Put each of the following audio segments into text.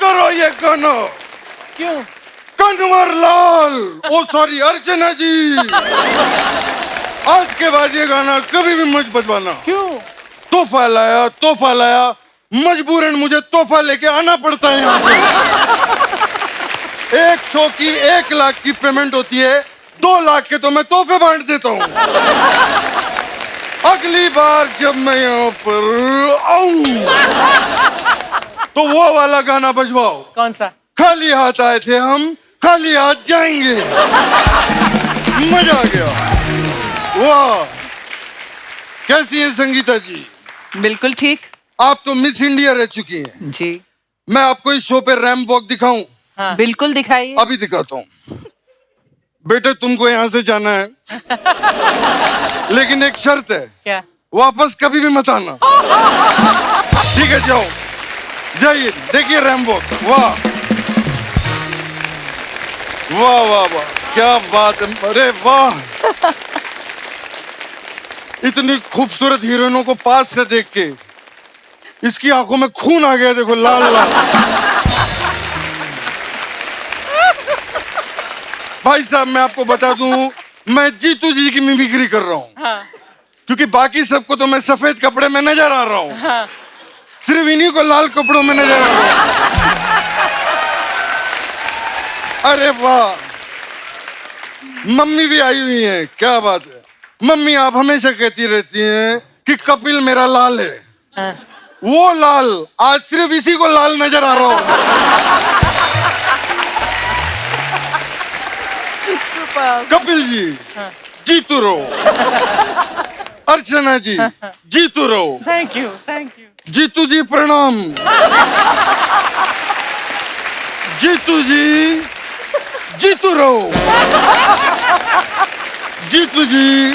करो ये गाना। क्यों? कन्वर लाल, ओ सॉरी अर्चना जी, आज के बाद ये गाना कभी भी मत बजवाना। क्यों? तोहफा लाया, मजबूरन मुझे तोहफा लेके आना पड़ता है यहाँ पे। एक शो की 1 लाख की पेमेंट होती है, 2 लाख के तो मैं तोहफे बांट देता हूँ। अगली बार जब मैं यहाँ पर आऊं तो वो वाला गाना बजवाओ। कौन सा? खाली हाथ आए थे हम, खाली हाथ जाएंगे। मजा आ गया। वाह, कैसी है संगीता जी? बिल्कुल ठीक। आप तो मिस इंडिया रह चुकी हैं। जी। मैं आपको इस शो पे रैंप वॉक दिखाऊं? हाँ। बिल्कुल दिखाइए। अभी दिखाता हूँ। बेटे तुमको यहाँ से जाना है, लेकिन एक शर्त है। क्या? वापस कभी भी मत आना। ठीक है, जाओ, जाइए, देखिए रैंप वॉक। वाह वाह वाह वाह, क्या बात है। अरे वाह, इतनी खूबसूरत हीरोइनों को पास से देख के इसकी आंखों में खून आ गया। देखो, लाल लाल। भाई साहब, मैं आपको बता दूं, मैं जीतू जी की मिमिक्री कर रहा हूँ। हाँ। क्योंकि बाकी सबको तो मैं सफेद कपड़े में नजर आ रहा हूँ। हाँ। सिर्फ इन्हीं को लाल कपड़ों में नजर आ रहा हूँ। अरे वाह, मम्मी भी आई हुई है, क्या बात है। मम्मी, आप हमेशा कहती रहती हैं कि कपिल मेरा लाल है। हाँ। वो लाल आज सिर्फ इसी को लाल नजर आ रहा हूँ। कपिल जी, हाँ। जीतू रहो। अर्चना जी, जीतू रहो। Thank you, thank you. Jeetu ji प्रणाम। जीतू जी, जीतू रहो। जीतू जी,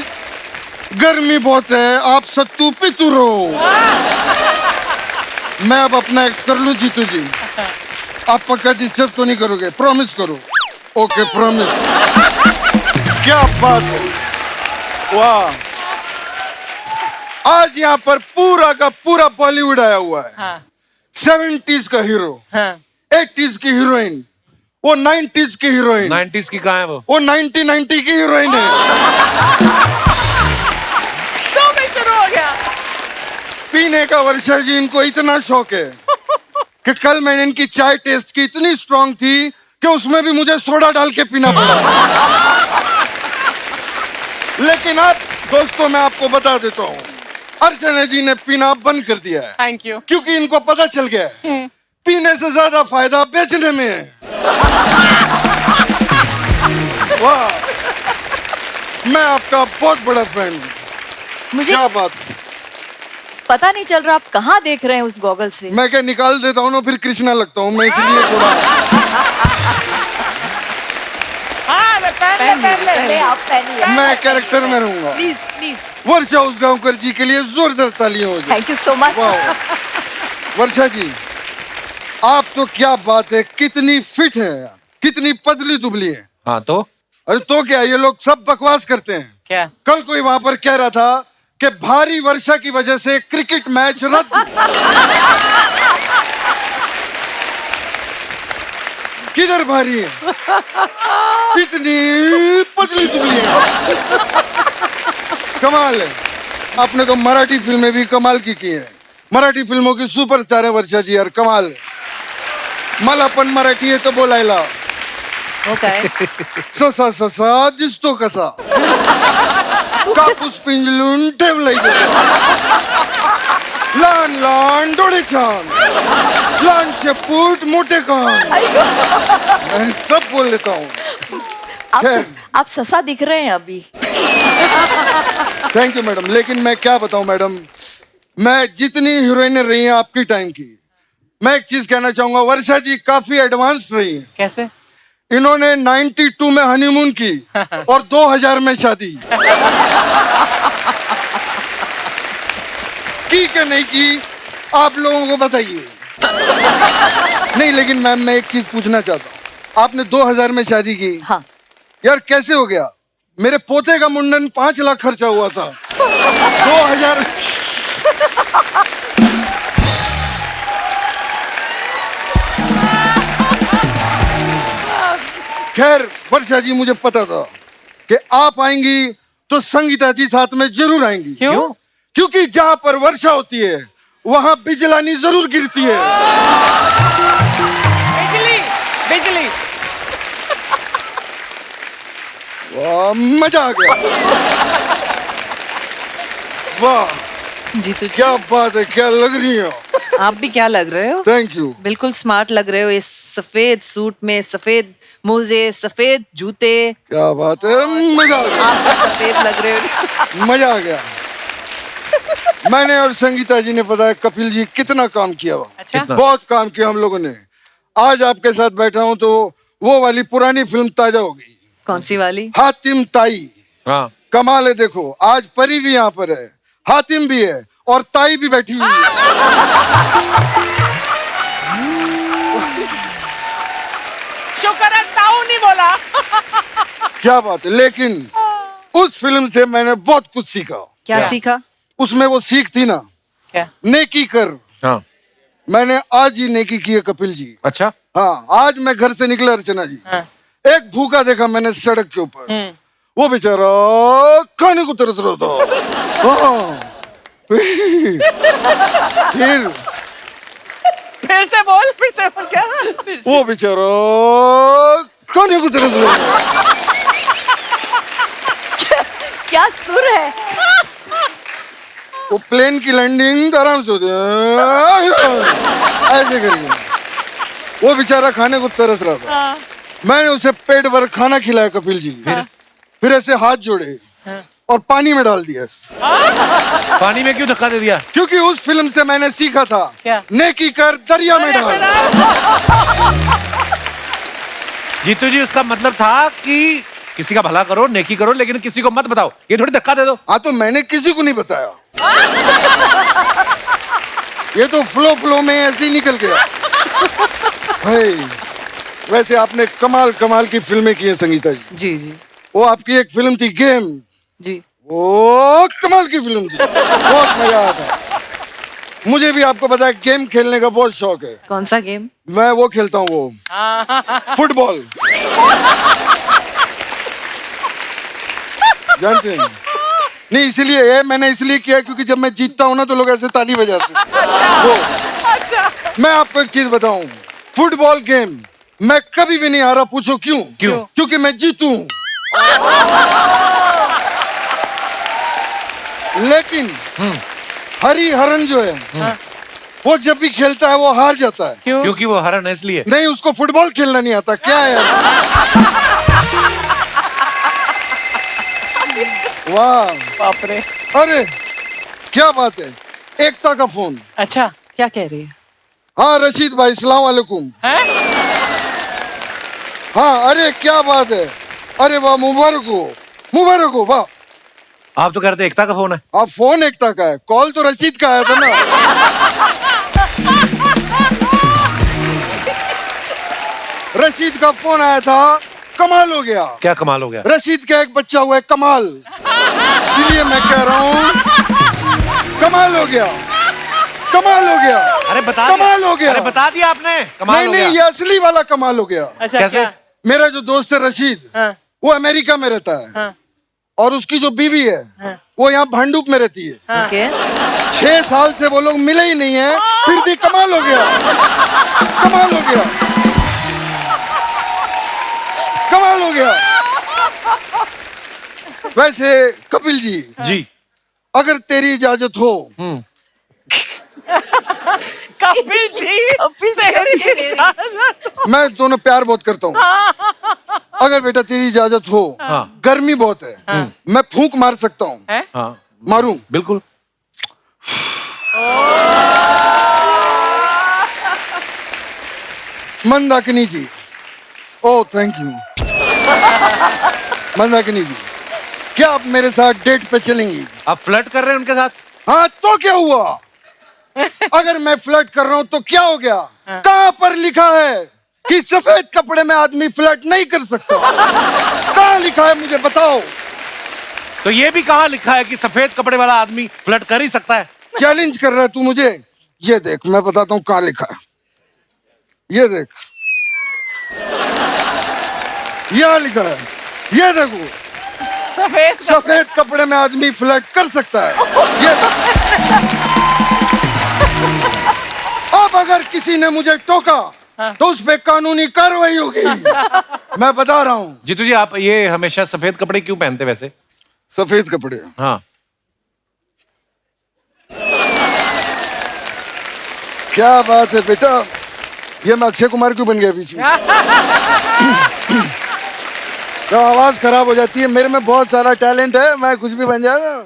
गर्मी बहुत है, आप सत्तू पीतू रहो। मैं अब अपना एक्ट कर लूं जीतू जी? आप पक्का डिस्टर्ब तो नहीं करोगे? प्रॉमिस करो। Okay, promise. क्या बात है, वाह। आज यहाँ पर पूरा का पूरा बॉलीवुड आया हुआ है। हाँ। 70s का हीरो, हाँ। 80s की हीरोइन, वो 90s की हीरोइन। 90s की कहाँ है वो 1990 की हीरोइन है। तो मैं शुरू हो गया। पीने का वर्षा जी इनको इतना शौक है कि कल मैंने इनकी चाय टेस्ट की, इतनी स्ट्रांग थी कि उसमें भी मुझे सोडा डाल के पीना पड़ा। लेकिन अब दोस्तों, मैं आपको बता देता हूँ, अर्चना जी ने पीना बंद कर दिया है। Thank you. क्योंकि इनको पता चल गया है पीने से ज्यादा फायदा बेचने में है। वाह, मैं आपका बहुत बड़ा फैन हूँ। मुझे क्या बात। पता नहीं चल रहा आप कहाँ देख रहे हैं उस गॉगल से। मैं क्या निकाल देता हूँ ना, फिर कृष्णा लगता हूँ मैं, इसलिए थोड़ा। हाँ, मैं पहन ले। आप पहनिए। मैं कैरेक्टर में रहूंगा। Please please. वर्षा उसगांवकर जी के लिए जोरदार तालियां हो जाए। Thank you so much. वाह, वर्षा जी, आप तो क्या बात है, कितनी फिट है, कितनी पतली दुबली है। हाँ तो अरे तो क्या, ये लोग सब बकवास करते हैं। क्या? कल कोई वहां पर कह रहा था कि भारी वर्षा की वजह से क्रिकेट मैच रद्द। किधर भारी है, इतनी पतली दुबली है। कमाल है। आपने तो मराठी फिल्में भी कमाल की है। मराठी फिल्मों की सुपरस्टार है वर्षा जी यार, कमाल है। मला पण मराठी येतं बोलायला। वो काय? ससा ससा दिसतो कसा, कापूस पिंजलून ठेवलाय लहान लहान डोळे छान, लहान शेपूट मोठे कान। मैं सब बोल लेता हूँ। आप ससा दिख रहे हैं अभी। Thank you madam. लेकिन मैं क्या बताऊं मैडम, मैं जितनी हीरोइनें रही हैं आपकी टाइम की, मैं एक चीज कहना चाहूंगा, वर्षा जी काफी एडवांस्ड रही हैं। कैसे? इन्होंने 92 में हनीमून की और 2000 में शादी की कि नहीं की, आप लोगों को बताइए। नहीं, लेकिन मैम मैं एक चीज पूछना चाहता हूँ, आपने 2000 में शादी की। हाँ। यार कैसे हो गया? मेरे पोते का मुंडन 5 लाख खर्चा हुआ था। 2000 हाँ। खैर वर्षा जी, मुझे पता था कि आप आएंगी तो संगीता जी साथ में जरूर आएंगी। क्यों? क्योंकि जहाँ पर वर्षा होती है वहाँ बिजलानी जरूर गिरती है। बिजली बिजली। वाह, मजा आ गया। वाह, जीतू जी, क्या बात है, क्या लग रही हो। आप भी क्या लग रहे हो? Thank you. बिल्कुल स्मार्ट लग रहे हो इस सफेद सूट में, सफेद मोजे, सफेद जूते। क्या बात है, मजा आ गया। आप भी सफेद लग रहे हो। मजा आ गया। मैंने और संगीता जी ने पता है कपिल जी कितना काम किया हुआ। अच्छा। बहुत काम किया हम लोगों ने। आज आपके साथ बैठा हूँ तो वो वाली पुरानी फिल्म ताजा हो गई। कौन सी वाली? हातिम ताई। हाँ। कमाल है, देखो आज परी भी यहाँ पर है, हातिम भी है और ताई भी बैठी हुई है। शुक्र है ताऊ नहीं बोला। क्या बात है। लेकिन उस फिल्म से मैंने बहुत कुछ सीखा। क्या सीखा? उसमें वो सीख थी ना, क्या? नेकी कर। हाँ। मैंने आज ही नेकी की है कपिल जी। अच्छा। हाँ, आज मैं घर से निकला अर्चना जी, हाँ। एक भूखा देखा मैंने सड़क के ऊपर। वो बेचारा खाने को तरस रहा था। हाँ। फिर से बोल क्या? वो बेचारा खाने को तरस रहा था। क्या सुर है। वो प्लेन की लैंडिंग आराम से होती है ऐसे करके। वो बेचारा खाने को तरस रहा था। मैंने उसे पेट भर खाना खिलाया कपिल जी। फिर ऐसे हाथ जोड़े और पानी में डाल दिया। पानी में क्यों धक्का दे दिया? क्योंकि उस फिल्म से मैंने सीखा था, क्या? नेकी कर दरिया में डाल। जीतू जी, उसका मतलब था कि किसी का भला करो, नेकी करो, लेकिन किसी को मत बताओ। ये थोड़ी धक्का दे दो। हाँ, तो मैंने किसी को नहीं बताया। ये तो फ्लो में ऐसे ही निकल गया। भाई, वैसे आपने कमाल कमाल की फिल्में की हैं संगीता जी। जी जी वो आपकी एक फिल्म थी गेम, जी। वो कमाल की फिल्म थी, बहुत मजा आया था। मुझे भी आपको पता है गेम खेलने का बहुत शौक है। कौन सा गेम? मैं वो खेलता हूँ, वो फुटबॉल। जानते हैं? नहीं, इसलिए ये मैंने इसलिए किया क्योंकि जब मैं जीतता हूँ ना तो लोग ऐसे ताली बजाते हैं। वो अच्छा। मैं आपको एक चीज बताऊं, फुटबॉल गेम मैं कभी भी नहीं हारा। पूछो क्यों? क्यों? क्योंकि मैं जीतू हूं। लेकिन हरी हरन जो है वो जब भी खेलता है वो हार जाता है। क्यों? क्योंकि वो हरन है इसलिए। नहीं, उसको फुटबॉल खेलना नहीं आता। क्या है यार? वाह, बाप रे। अरे क्या बात है। एकता का फोन। अच्छा। क्या कह रही है? हाँ रशीद भाई, सलाम वालेकुम। हैं? हाँ, अरे क्या बात है। अरे वाह, मुबारक हो, वाह। आप तो कह रहे थे एकता का फोन है। आप फोन एकता का है, कॉल तो रशीद का आया था ना। रशीद का फोन आया था, कमाल हो गया। क्या कमाल हो गया? रशीद का एक बच्चा हुआ है कमाल, इसलिए मैं कह रहा हूँ कमाल हो गया, कमाल हो गया। अरे बता कमाल हो गया। अरे बता दिया आपने। कमाल नहीं हो नहीं, गया। ये असली वाला कमाल हो गया। अच्छा। कैसे? क्या? मेरा जो दोस्त है रशीद, हाँ। वो अमेरिका में रहता है। हाँ। और उसकी जो बीवी है वो यहाँ भांडुप में रहती है। ओके। 6 साल से वो लोग मिले ही नहीं है, फिर भी कमाल हो गया, कमाल हो गया, कमाल हो गया। वैसे कपिल जी, जी। अगर तेरी इजाजत हो कपिल जी। तेरी इजाजत। मैं दोनों प्यार बहुत करता हूँ। अगर बेटा तेरी इजाजत हो, गर्मी बहुत है, मैं फूंक मार सकता हूँ। हैं? हाँ मारूं? बिल्कुल। मंदाकिनी जी, ओह थैंक यू। मंदाकिनी जी, क्या आप मेरे साथ डेट पे चलेंगी? आप फ्लर्ट कर रहे हैं उनके साथ? हाँ, तो क्या हुआ? अगर मैं फ्लर्ट कर रहा हूं तो क्या हो गया? कहां पर लिखा है कि सफेद कपड़े में आदमी फ्लर्ट नहीं कर सकता? कहां लिखा है, मुझे बताओ। तो ये भी कहाँ लिखा है कि सफेद कपड़े वाला आदमी फ्लर्ट कर ही सकता है? चैलेंज कर रहा है तू मुझे? ये देख, मैं बताता हूं कहां लिखा है। ये देख, यहाँ लिखा है, ये देखो, सफेद सफेद कपड़े में आदमी फ्लर्ट कर सकता है। ये अब अगर किसी ने मुझे टोका तो उस पे कानूनी कार्रवाई होगी। मैं बता रहा हूँ। जीतू जी, आप ये हमेशा सफेद कपड़े क्यों पहनते वैसे? सफेद कपड़े, हाँ, क्या बात है बेटा, ये मैं अक्षय कुमार क्यों बन गया बीच में? जब आवाज खराब हो जाती है, मेरे में बहुत सारा टैलेंट है, मैं कुछ भी बन जाऊंगा।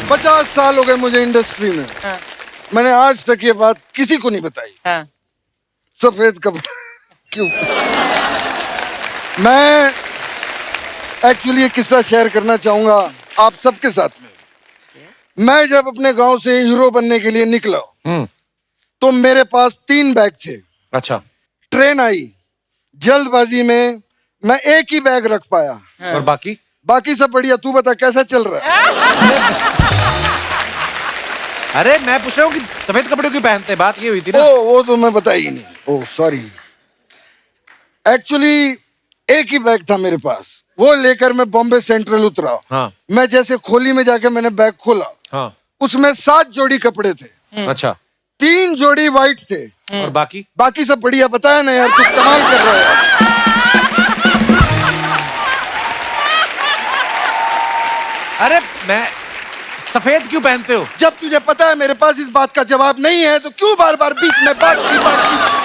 50 साल हो गए मुझे इंडस्ट्री में, मैंने आज तक ये बात किसी को नहीं बताई। सफेद कपड़े क्यों? मैं एक्चुअली ये किस्सा शेयर करना चाहूंगा आप सबके साथ में। मैं जब अपने गांव से हीरो बनने के लिए निकला तो मेरे पास 3 बैग थे। अच्छा। ट्रेन आई, जल्दबाजी में मैं एक ही बैग रख पाया। और बाकी सब बढ़िया। तू बता कैसा चल रहा है? अरे मैं पूछ रहा हूँ कि सफेद कपड़े क्यों पहनते, बात ये हुई थी ना। वो तो मैं बताई ही नहीं। ओह सॉरी, एक्चुअली एक ही बैग था मेरे पास, वो लेकर मैं बॉम्बे सेंट्रल उतरा। हाँ। मैं जैसे खोली में जाके मैंने बैग खोला, हाँ। उसमें 7 जोड़ी कपड़े थे। अच्छा। 3 जोड़ी वाइट थे। और बाकी सब बढ़िया। बताया ना यार, तू कमाल कर रहा है। अरे मैं सफेद क्यों पहनते हो? जब तुझे पता है मेरे पास इस बात का जवाब नहीं है तो क्यों बार बार बीच में बात की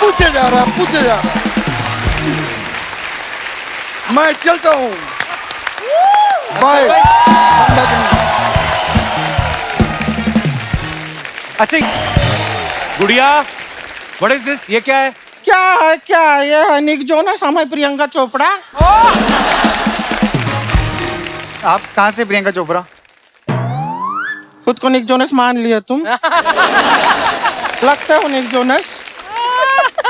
पूछे जा रहा। मैं चलता हूँ, बाय। अच्छा गुड़िया, व्हाट इज दिस? ये क्या है? क्या है ये है निक जोनस, हम है प्रियंका चोपड़ा। आप कहाँ से प्रियंका चोपड़ा? खुद को निक जोनस मान लिया तुम? लगते हो निक जोनस।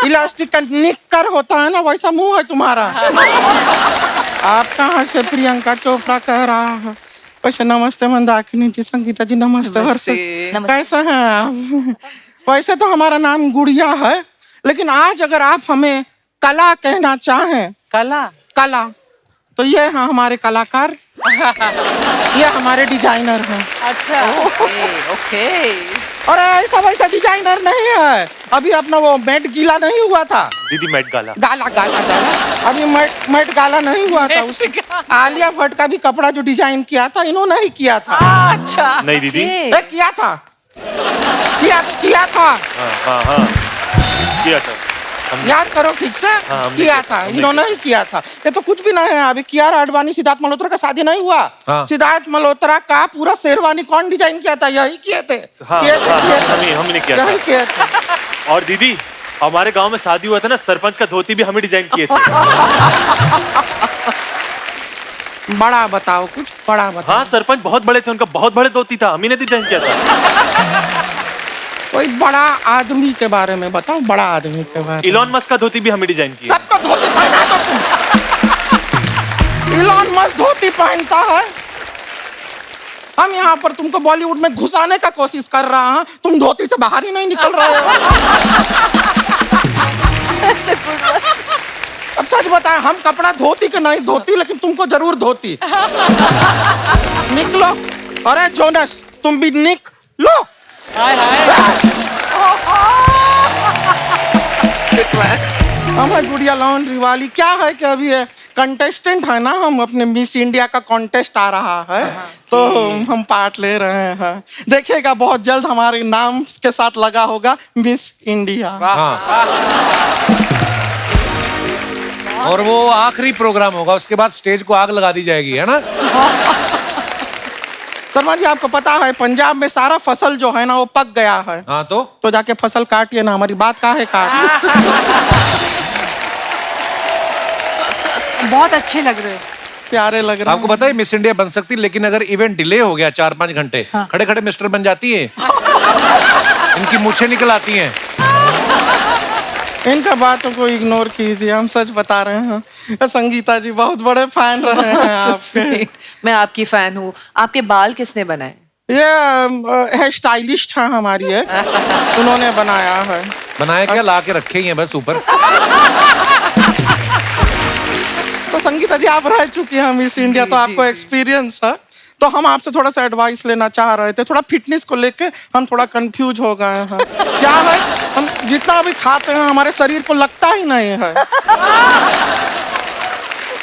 इलास्टिक का निक्कर होता है ना, वैसा मुंह है तुम्हारा। आप कहाँ से प्रियंका चोपड़ा कह रहा है? वैसे नमस्ते मंदाकिनी जी, संगीता जी नमस्ते। कैसे हैं आप? वैसे तो हमारा नाम गुड़िया है, लेकिन आज अगर आप हमें कला कहना चाहें, कला तो ये हैं हमारे कलाकार, ये हमारे डिजाइनर हैं। अच्छा। ओके। और ऐसा वैसा डिजाइनर नहीं है। अभी अपना वो मेट गीला नहीं हुआ था दीदी, मेट गाला गाला अभी मेट गाला नहीं हुआ था। उस आलिया भट्ट का भी कपड़ा जो डिजाइन किया था इन्होंने ही किया था। अच्छा। नहीं दीदी। किया था। किया था। याद करो ठीक से। किया था, इन्होंने ही किया था। ये तो कुछ भी नहीं है। अभी कियारा आडवाणी सिद्धार्थ मल्होत्रा का शादी नहीं हुआ। सिद्धार्थ मल्होत्रा का पूरा शेरवानी कौन डिजाइन किया था? यही किए थे। हमने किया था। और दीदी, हमारे गांव में शादी हुआ था ना, सरपंच का धोती भी हमें डिजाइन किए थे। बड़ा बताओ कुछ, बड़ा बताओ। हाँ, सरपंच बहुत बड़े थे, उनका बहुत बड़े धोती था, हमें ने डिजाइन किया था। कोई बड़ा आदमी के बारे में बताओ, बड़ा आदमी के बारे में। इलॉन मस्क का धोती भी हमें डिजाइन किया। सबको धोती पहना दो तुम। इलॉन मस्क धोती पहनता है। हम यहाँ पर तुमको बॉलीवुड में घुसाने का कोशिश कर रहा हैं, तुम धोती से बाहर ही नहीं निकल रहे हो। अब सच बताएं, हम कपड़ा धोती के नहीं धोती, लेकिन तुमको जरूर धोती। निकलो। अरे जोनस, तुम भी निक लो। हमें गुड़िया लॉन्ड्री वाली क्या है कि अभी कंटेस्टेंट है ना, हम अपने मिस इंडिया का कॉन्टेस्ट आ रहा है, तो हम पार्ट ले रहे हैं। देखिएगा बहुत जल्द हमारे नाम के साथ लगा होगा मिस इंडिया। और वो आखिरी प्रोग्राम होगा, उसके बाद स्टेज को आग लगा दी जाएगी, है ना? शर्मा जी, आपको पता है पंजाब में सारा फसल जो है ना वो पक गया है। हाँ तो जाके फसल काटिए ना, हमारी बात काहे काट। बहुत अच्छे लग रहे हो। प्यारे लग रहे हैं। आपको पता है मिस इंडिया बन सकती, लेकिन अगर इवेंट डिले हो गया 4-5 घंटे, खड़े खड़े मिस्टर बन जाती है। इनकी मूछें निकल आती हैं। इनका बातों को इग्नोर कीजिए, हम सच बता रहे हैं। संगीता जी बहुत बड़े फैन रहे हैं आपके। मैं आपकी फैन हूँ। आपके बाल किसने बनाए? ये है स्टाइलिस्ट है हमारी है, उन्होंने बनाया है। बनाया क्या, ला के रखे ही हैं बस ऊपर। तो संगीता जी आप रह चुकी हैं मिस इंडिया, तो आपको एक्सपीरियंस है, तो हम आपसे थोड़ा सा एडवाइस लेना चाह रहे थे। थोड़ा फिटनेस को लेके हम थोड़ा कंफ्यूज हो गए हैं। क्या है, हम जितना भी खाते हैं हमारे शरीर को लगता ही नहीं है।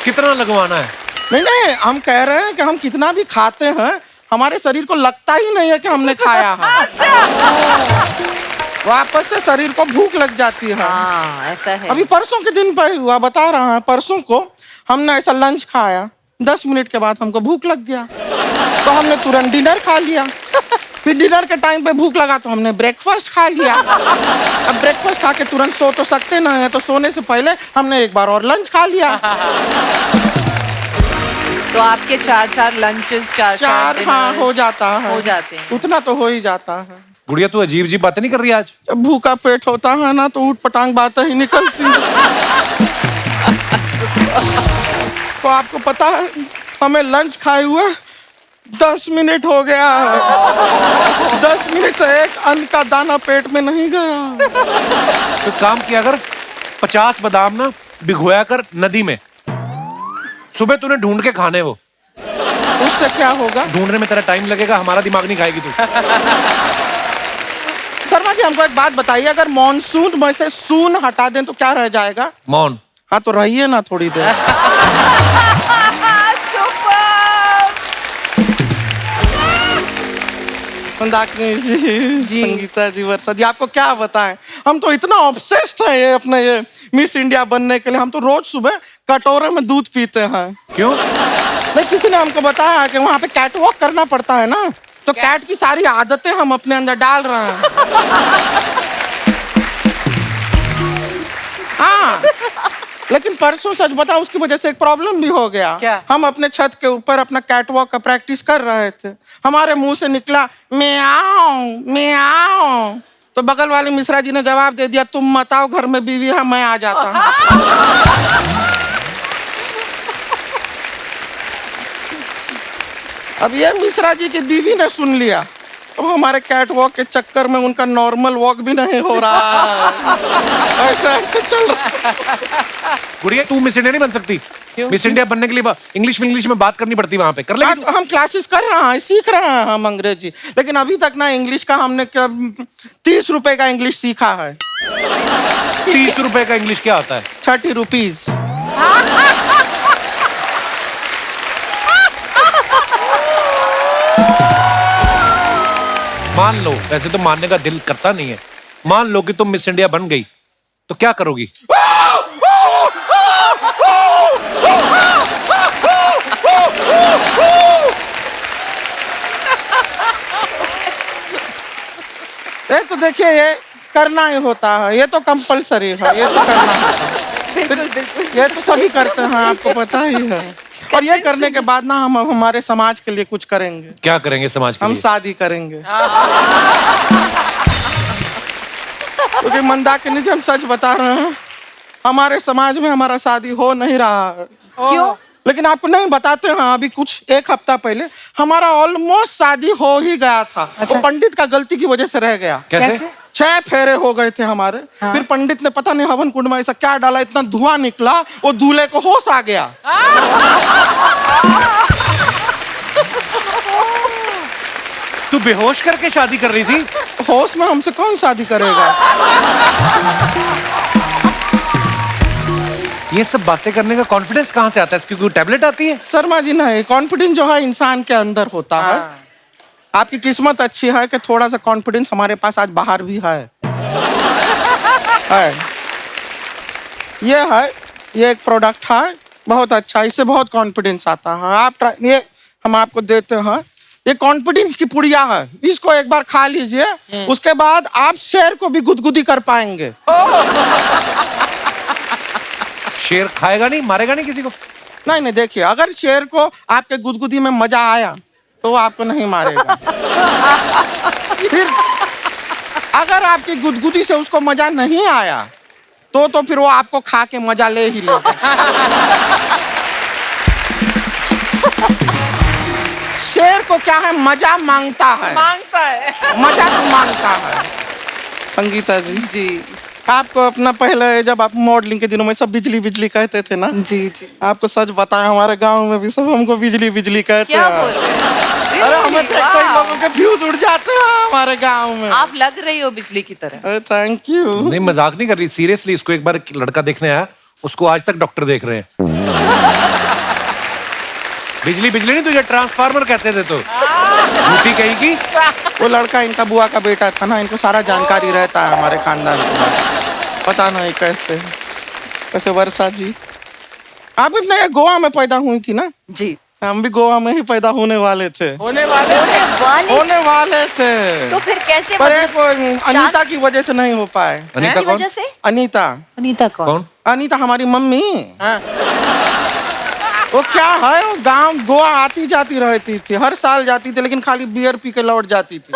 कितना लगवाना है? नहीं नहीं, हम कह रहे हैं कि हम कितना भी खाते हैं हमारे शरीर को लगता ही नहीं है कि हमने खाया है। वापस से शरीर को भूख लग जाती है। हाँ ऐसा है। अभी परसों के दिन पर हुआ, बता रहा है, परसों को हमने ऐसा लंच खाया, 10 मिनट के बाद हमको भूख लग गया, तो हमने तुरंत डिनर खा लिया। फिर डिनर के टाइम पे भूख लगा तो हमने ब्रेकफास्ट खा लिया। अब ब्रेकफास्ट खा के तुरंत सो तो सकते ना है, तो सोने से पहले हमने एक बार और लंच खा लिया। तो आपके 4 लंचेस, 4 चार हाँ हो जाता है, हो जाते हैं। उतना तो हो ही जाता है। गुड़िया तू अजीब अजीब बातें नहीं कर रही आज? जब भूखा पेट होता है ना तो ऊट पटांग बातें ही निकलती हैं। तो आपको पता है हमें लंच खाए हुए 10 मिनट हो गया है। 10 मिनट से एक अन्न का दाना पेट में नहीं गया। तो काम किया कर, 50 बादाम ना भिगोया कर नदी में, सुबह तूने ढूंढ के खाने वो। उससे क्या होगा? ढूंढने में तेरा टाइम लगेगा, हमारा दिमाग नहीं खाएगी तू। शर्मा जी हमको एक बात बताइए, अगर मॉनसून में से सून हटा दें तो क्या रह जाएगा? मौन। हाँ तो रहिए ना थोड़ी देर। मंदाकिनी जी, संगीता जी, वर्षा जी, आपको क्या बताएं, हम तो इतना ऑब्सेस्ड है ये अपने ये मिस इंडिया बनने के लिए। हम तो रोज सुबह कटोरे में दूध पीते हैं। क्यों? नहीं, किसी ने हमको बताया कि वहाँ पे कैट वॉक करना पड़ता है ना, तो कैट की सारी आदतें हम अपने अंदर डाल रहे हैं। हाँ, लेकिन परसों सच बताओ उसकी वजह से एक प्रॉब्लम भी हो गया। क्या? हम अपने छत के ऊपर अपना कैट वॉक का प्रैक्टिस कर रहे थे, हमारे मुंह से निकला म्याऊं म्याऊं, तो बगल वाले मिश्रा जी ने जवाब दे दिया, तुम मत आओ, घर में बीवी है, मैं आ जाता हूँ। अब ये मिश्रा जी की बीवी ने सुन लिया, अब हमारे कैट वॉक के चक्कर में उनका नॉर्मल वॉक भी नहीं हो रहा है। ऐसे ऐसे चल रहा है। गुड़िया तू मिस इंडिया नहीं बन सकती। मिस इंडिया बनने के लिए इंग्लिश में बात करनी पड़ती है, वहां पे कर लेगी तू? हम क्लासेस कर रहे हैं, सीख रहे हैं हम अंग्रेजी, लेकिन अभी तक ना इंग्लिश का हमने 30 रुपए का इंग्लिश सीखा है। 30 रुपए का इंग्लिश क्या होता है? 30 रुपीज। मान लो, वैसे तो मानने का दिल करता नहीं है, मान लो कि तुम मिस इंडिया बन गई तो क्या करोगी? ये तो देखिए ये करना ही होता है, ये तो कंपलसरी है, ये तो करना होता है। बिल्कुल, ये तो सभी करते हैं, आपको पता ही है। और ये करने के बाद ना हम हमारे समाज के लिए कुछ करेंगे। क्या करेंगे समाज के हम लिए? शादी करेंगे। क्योंकि मंदाकिनी जी हम सच बता रहे हैं, हमारे समाज में हमारा शादी हो नहीं रहा है। क्यों? लेकिन आपको नहीं बताते हैं, अभी कुछ 1 हफ्ता पहले हमारा ऑलमोस्ट शादी हो ही गया था। अच्छा। वो पंडित का गलती की वजह से रह गया। कैसे? 6 फेरे हो गए थे हमारे। हाँ। फिर पंडित ने पता नहीं हवन कुंड में ऐसा क्या डाला, इतना धुआं निकला, वो दूल्हे को होश आ गया। तू बेहोश करके शादी कर रही थी? होश में हमसे कौन शादी करेगा? ये सब बातें करने का कॉन्फिडेंस कहाँ से आता है? इसकी कोई टैबलेट आती है? शर्मा जी नहीं, कॉन्फिडेंस जो है इंसान के अंदर होता है। आपकी किस्मत अच्छी है कि थोड़ा सा कॉन्फिडेंस हमारे पास आज बाहर भी है। ये एक प्रोडक्ट है, बहुत अच्छा, इससे बहुत कॉन्फिडेंस आता है। आप ये हम आपको देते हैं, ये कॉन्फिडेंस की पुड़िया है, इसको एक बार खा लीजिए, उसके बाद आप शेर को भी गुदगुदी कर पाएंगे। शेर खाएगा नहीं, मारेगा नहीं किसी को? नहीं नहीं, देखिए अगर शेर को आपके गुदगुदी में मजा आया तो वो आपको नहीं मारेगा। फिर अगर आपकी गुदगुदी से उसको मजा नहीं आया तो फिर वो आपको खा के मजा ले ही लेगा। शेर को क्या है, मजा मांगता है, मांगता है। मजा तो मांगता है। संगीता जी, जी आपको अपना पहले जब आप मॉडलिंग के दिनों में सब बिजली बिजली कहते थे ना, जी जी। आपको सच बताया हमारे गांव में भी सब हमको बिजली बिजली कहते क्या हैं। बोल रहे हैं? अरे हमें Really? देखते ही Wow. लोगों के फ्यूज उड़ जाते हैं हमारे गांव में। आप लग रही हो बिजली की तरह। Thank you. नहीं मजाक नहीं कर रही, सीरियसली। इसको एक बार लड़का देखने आया, उसको आज तक डॉक्टर देख रहे हैं। बिजली बिजली नहीं, तुझे ट्रांसफार्मर कहते थे तो झूठी कहीं की। वो लड़का इनका बुआ का बेटा था ना, इनको सारा जानकारी रहता है हमारे खानदान का। पता नहीं कैसे कैसे। वर्षा जी, आप भी गोवा में पैदा हुई थी ना? जी। हम भी गोवा में ही पैदा होने वाले थे। होने वाले होने वाले थे। तो फिर कैसे पर मतलब एक अनीता की वजह से नहीं हो पाए। अनीता की कौन? वजह से? अनीता अनीता कौन? अनीता हमारी मम्मी। हाँ। वो क्या है, वो गांव गोवा आती जाती रहती थी, हर साल जाती थी, लेकिन खाली बियर पी के लौट जाती थी।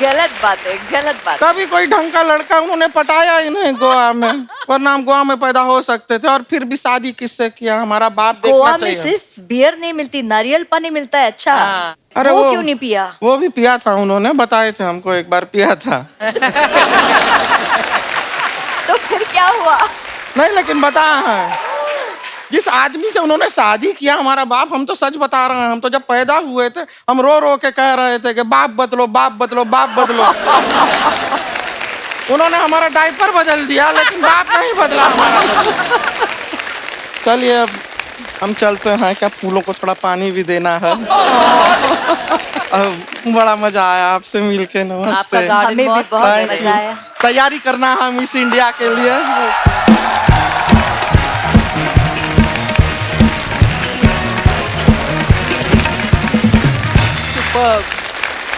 गलत बात है, गलत बात। कभी कोई ढंग का लड़का उन्होंने पटाया ही नहीं गोवा में, वरना हम गोवा में पैदा हो सकते थे। और फिर भी शादी किससे किया, हमारा बाप गोवा देखना में चाहिए। सिर्फ बियर नहीं मिलती, नारियल पानी मिलता है। अच्छा, अरे वो क्यों नहीं पिया? वो भी पिया था, उन्होंने बताए थे हमको, एक बार पिया था। तो फिर क्या हुआ? नहीं लेकिन बता है, जिस आदमी से उन्होंने शादी किया हमारा बाप, हम तो सच बता रहे हैं, हम तो जब पैदा हुए थे हम रो रो के कह रहे थे कि बाप बदलो बाप बदलो बाप बदलो। उन्होंने हमारा डायपर बदल दिया, लेकिन बाप नहीं बदला हमारा। चलिए अब हम चलते हैं, क्या फूलों को थोड़ा पानी भी देना है। बड़ा मजा आया आपसे मिलके, आपका नमस्ते। गार्डन हमें भी बहुत बहुत Thank मजा you. आया। तैयारी करना है मिस इंडिया के लिए।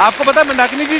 आपको पता है मंदाकिनी जी,